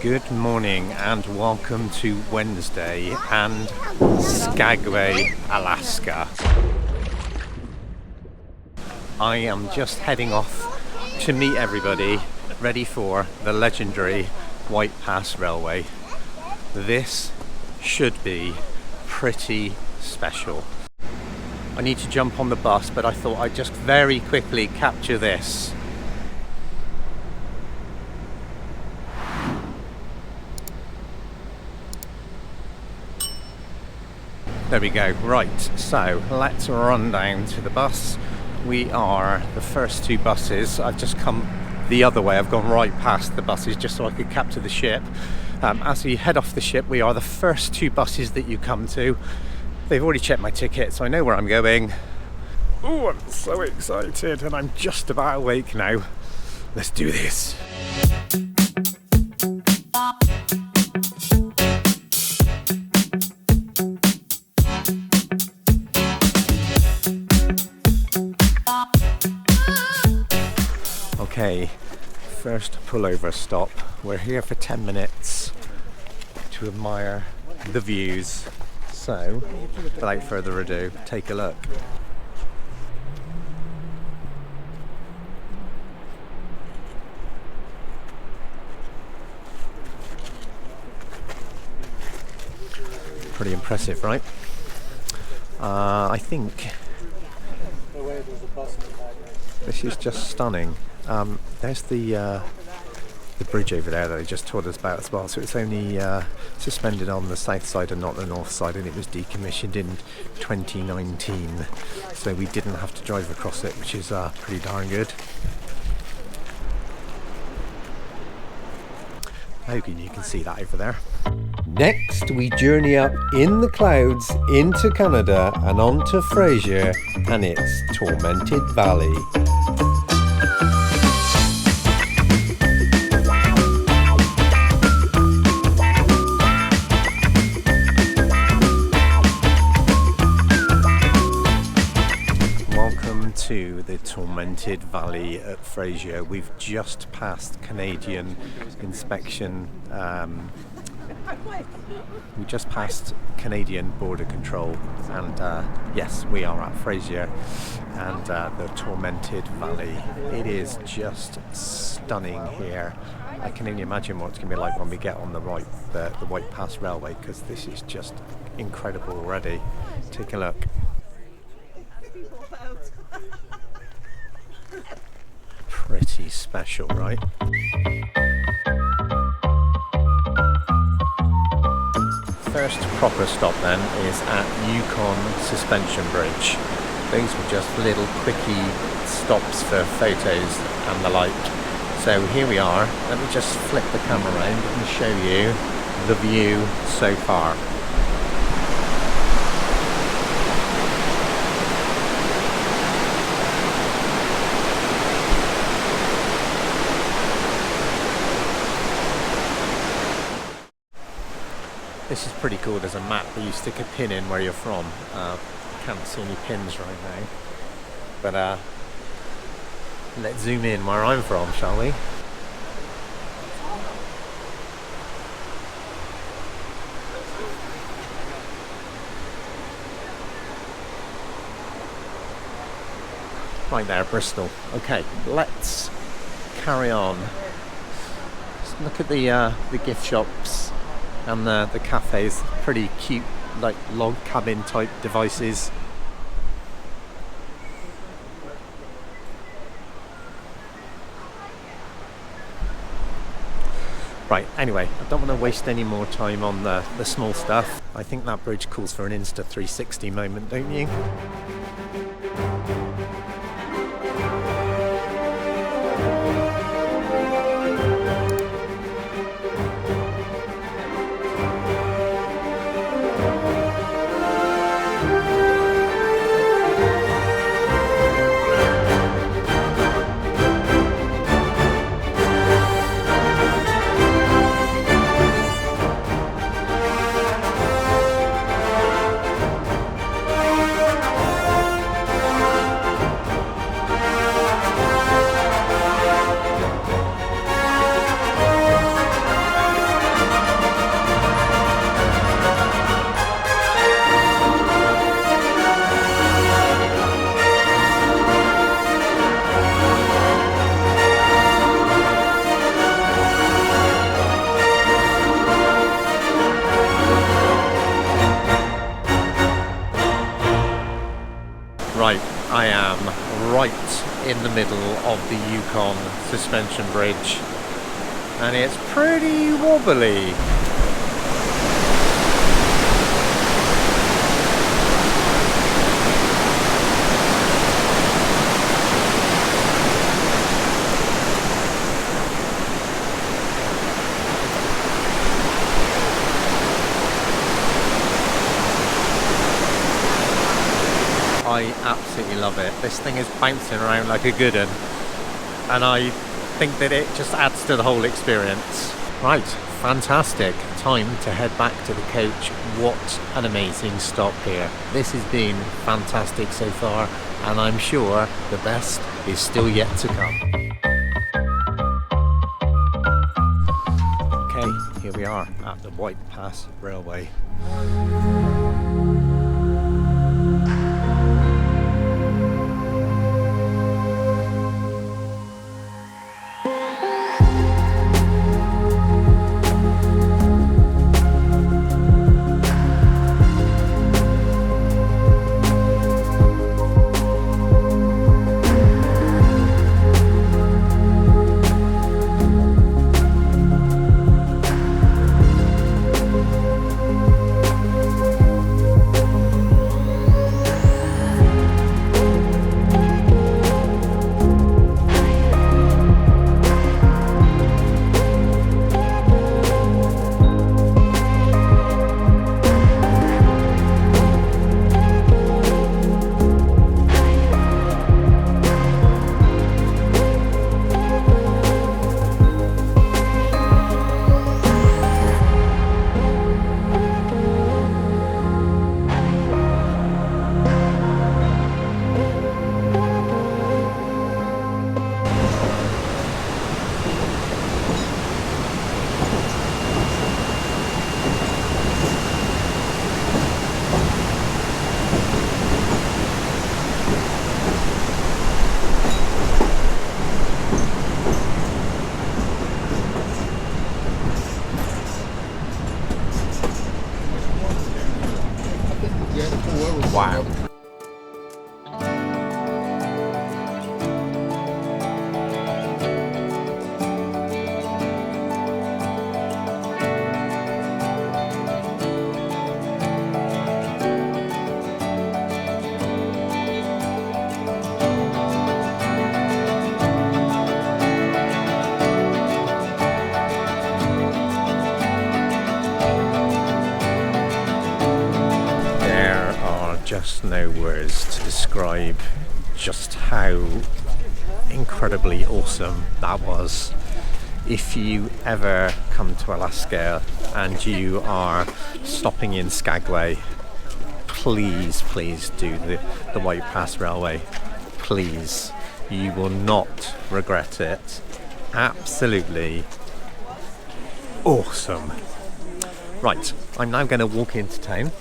Good morning and welcome to Wednesday and Skagway, Alaska. I am just heading off to meet everybody ready for the legendary White Pass Railway. This should be pretty special. I need to jump on the bus, but I thought I'd just very quickly capture this. There we go. Right, so let's run down to the bus. We are the first two buses. I've just come the other way. I've gone right past the buses just so I could capture the ship. As we head off the ship, we are the first two buses that you come to. They've already checked my ticket, so I know where I'm going. Oh, I'm so excited, and I'm just about awake now. Let's do this. Okay, first pullover stop. We're here for 10 minutes to admire the views. So, without further ado, take a look. Pretty impressive, right? I think this is just stunning. There's the bridge over there that I just told us about as well. So it's only suspended on the south side and not the north side, and it was decommissioned in 2019. So we didn't have to drive across it, which is pretty darn good. Hoping you can see that over there. Next, we journey up in the clouds into Canada and on to Fraser and its tormented valley. To the tormented valley at Fraser. We've just passed Canadian inspection. We just passed Canadian border control, and yes, we are at Fraser and the tormented valley. It is just stunning here. I can only imagine what it's going to be like when we get on the White Pass Railway, because this is just incredible already. Take a look. Pretty special, right? First proper stop then is at Yukon Suspension Bridge. Those were just little quickie stops for photos and the like. So here we are. Let me just flip the camera around and show you the view so far. This is pretty cool. There's a map where you stick a pin in where you're from. Can't see any pins right now, but let's zoom in where I'm from, shall we? Right there, Bristol. Okay, let's carry on. Just look at the gift shops and the cafes. Pretty cute, like log cabin type devices. Right, anyway, I don't want to waste any more time on the small stuff. I think that bridge calls for an Insta 360 moment, don't you? I am right in the middle of the Yukon Suspension Bridge, and it's pretty wobbly. I absolutely love it. This thing is bouncing around like a good one, and I think that it just adds to the whole experience. Right, fantastic. Time to head back to the coach. What an amazing stop here. This has been fantastic so far, and I'm sure the best is still yet to come. Okay, here we are at the White Pass Railway. Wow. Just no words to describe just how incredibly awesome that was. If you ever come to Alaska and you are stopping in Skagway, please do the White Pass Railway. Please, you will not regret it. Absolutely awesome. Right, I'm now going to walk into town.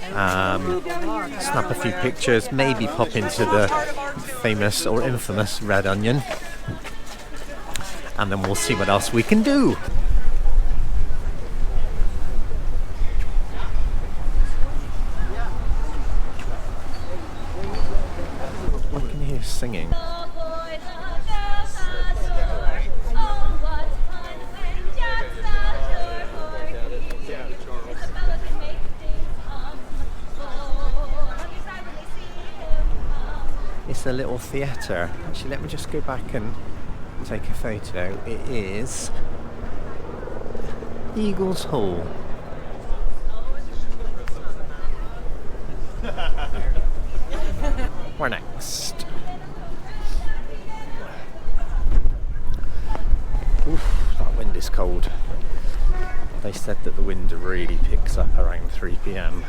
Snap a few pictures, maybe pop into the famous or infamous Red Onion, and then we'll see what else we can do. I can hear singing. It's a little theatre. Actually, let me just go back and take a photo. It is Eagles Hall. Where next? Oof, that wind is cold. They said that the wind really picks up around 3 p.m.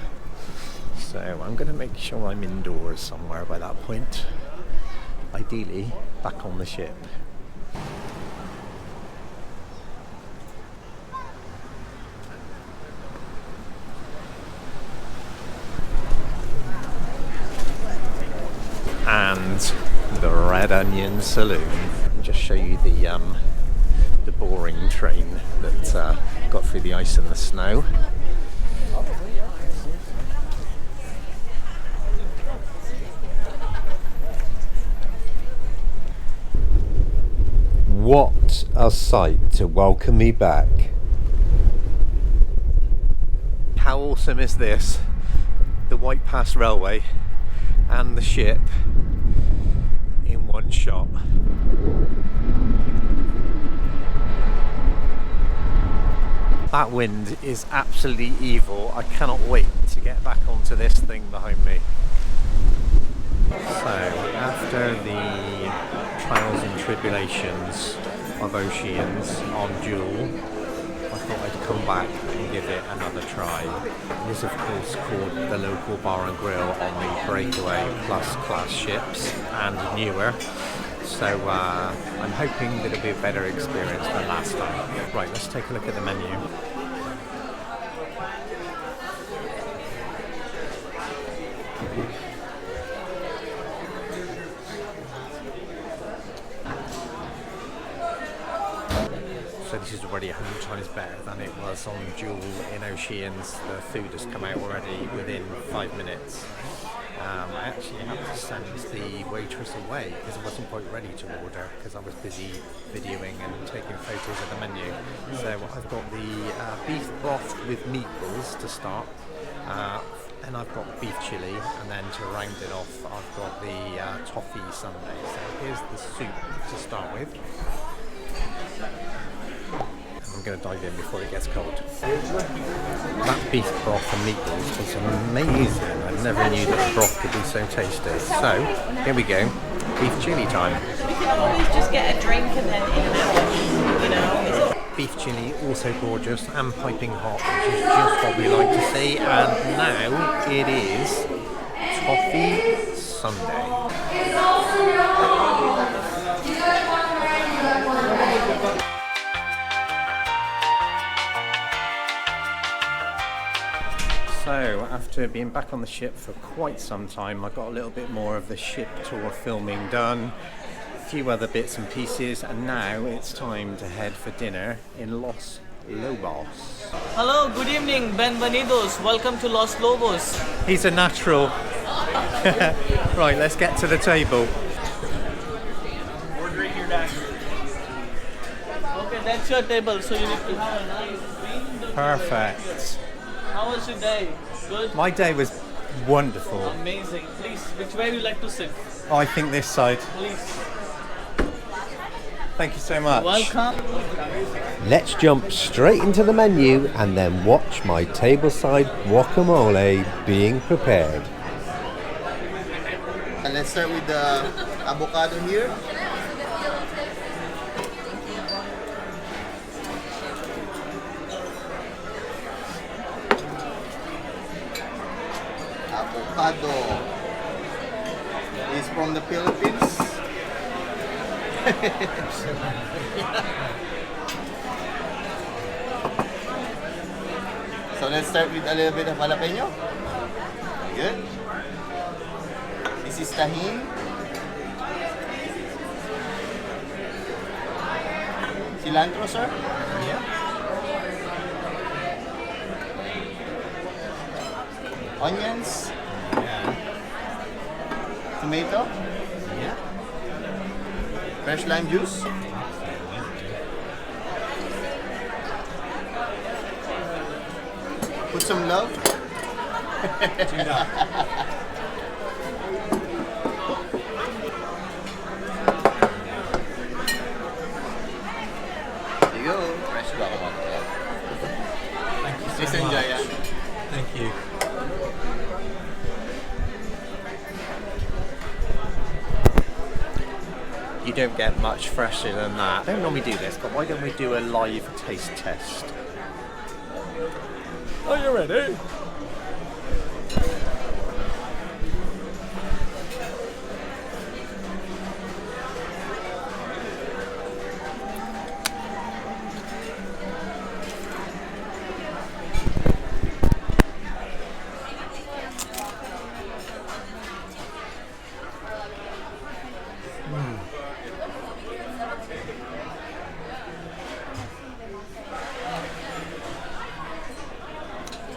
So I'm going to make sure I'm indoors somewhere by that point. Ideally, back on the ship. And the Red Onion Saloon. I'll just show you the boring train that got through the ice and the snow. What a sight to welcome me back. How awesome is this? The White Pass Railway and the ship in one shot. That wind is absolutely evil. I cannot wait to get back onto this thing behind me. So, after the trials and tribulations of Oceans on Jewel, I thought I'd come back and give it another try. It is of course called the local bar and grill on the Breakaway Plus class ships and newer. So I'm hoping that it'll be a better experience than last time. Right, let's take a look at the menu. So this is already 100 times better than it was on Jewel in Oceans. The food has come out already within 5 minutes. I actually had to send the waitress away because I wasn't quite ready to order because I was busy videoing and taking photos of the menu. So I've got the beef broth with meatballs to start, and I've got beef chili, and then to round it off I've got the toffee sundae. So here's the soup to start with. I'm going to dive in before it gets cold. That beef broth and meatballs was amazing. I never knew that broth could be so tasty. So, here we go. Beef chili time. We can always just get a drink and then in and out, you know. Beef chili, also gorgeous and piping hot, which is just what we like to see. And now it is toffee sundae. So, after being back on the ship for quite some time, I got a little bit more of the ship tour filming done, a few other bits and pieces, and now it's time to head for dinner in Los Lobos. Hello, good evening, Bienvenidos. Welcome to Los Lobos. He's a natural. Right, let's get to the table. Ordering your dad. Okay, that's your table, so you need to have a nice drink. Perfect. How was your day? Good? My day was wonderful. Amazing. Please, which way would you like to sit? I think this side. Please. Thank you so much. Welcome. Let's jump straight into the menu and then watch my tableside guacamole being prepared. And let's start with the avocado here. Avocado is from the Philippines. So let's start with a little bit of jalapeno. Good. This is tahin. Cilantro, sir? Yeah. Onions. Yeah. Tomato. Yeah. Fresh lime juice. Put some love. Do that. There you go. Fresh guacamole. Thank you so Please much. enjoy it. Thank you. You don't get much fresher than that. I don't normally do this, but why don't we do a live taste test? Are you ready?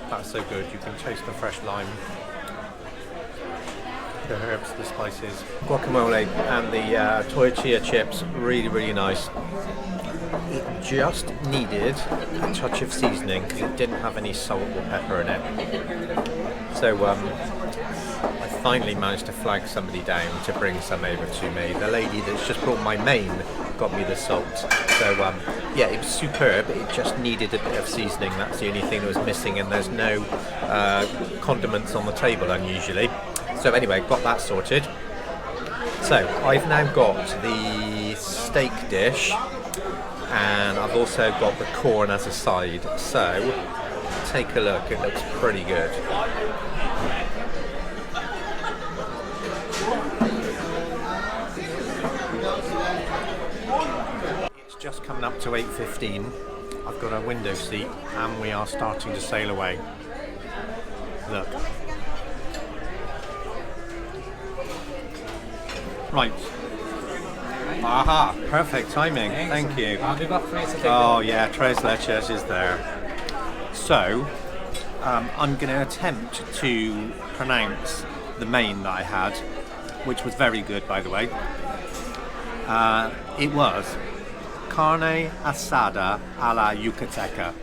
That's so good, you can taste the fresh lime. The herbs, the spices, guacamole, and the tortilla chips. Really, really nice. It just needed a touch of seasoning because it didn't have any salt or pepper in it. So I finally managed to flag somebody down to bring some over to me. The lady that's just brought my main got me the salt. So yeah, it was superb. It just needed a bit of seasoning. That's the only thing that was missing, and there's no condiments on the table unusually. So anyway, got that sorted. So I've now got the steak dish, and I've also got the corn as a side. So take a look, it looks pretty good. It's just coming up to 8:15. I've got a window seat and we are starting to sail away. Look. Right. Aha, perfect timing. Thank you. Oh yeah, tres leches is there. So, I'm going to attempt to pronounce the main that I had, which was very good, by the way. It was carne asada a la yucateca.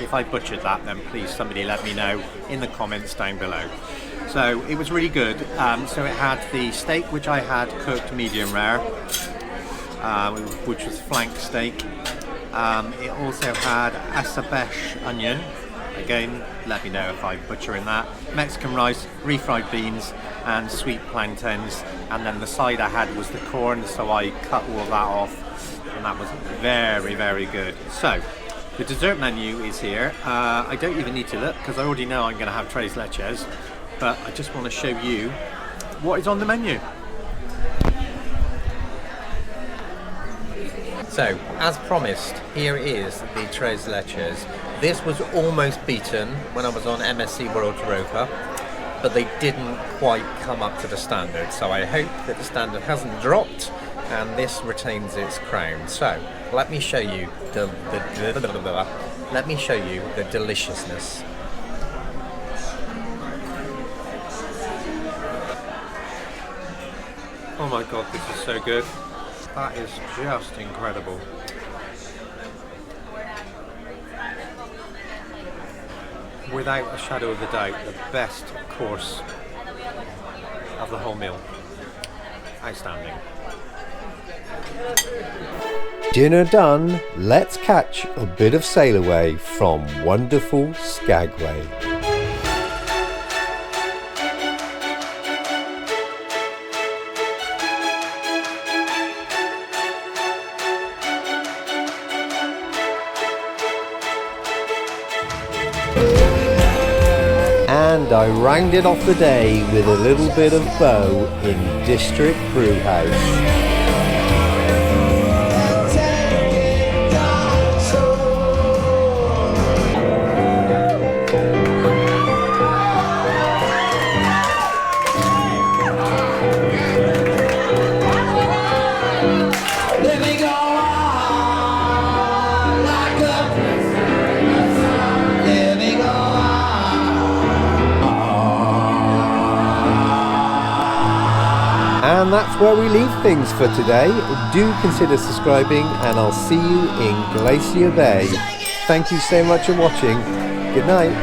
If I butchered that, then please somebody let me know in the comments down below. So it was really good. So it had the steak, which I had cooked medium rare, which was flank steak. It also had asabesh onion. Again, let me know if I'm butchering that. Mexican rice, refried beans, and sweet plantains. And then the side I had was the corn, so I cut all that off, and that was very, very good. So the dessert menu is here. I don't even need to look because I already know I'm going to have tres leches. But I just want to show you what is on the menu. So, as promised, here is the tres leches. This was almost beaten when I was on MSC World Rover, but they didn't quite come up to the standard. So I hope that the standard hasn't dropped and this retains its crown. So, let me show you the deliciousness. Oh my god, this is so good. That is just incredible. Without a shadow of a doubt, the best course of the whole meal. Outstanding. Dinner done, let's catch a bit of sail away from wonderful Skagway. And I rounded off the day with a little bit of bow in District Brew House. And that's where we leave things for today. Do consider subscribing, and I'll see you in Glacier Bay. Thank you so much for watching. Good night.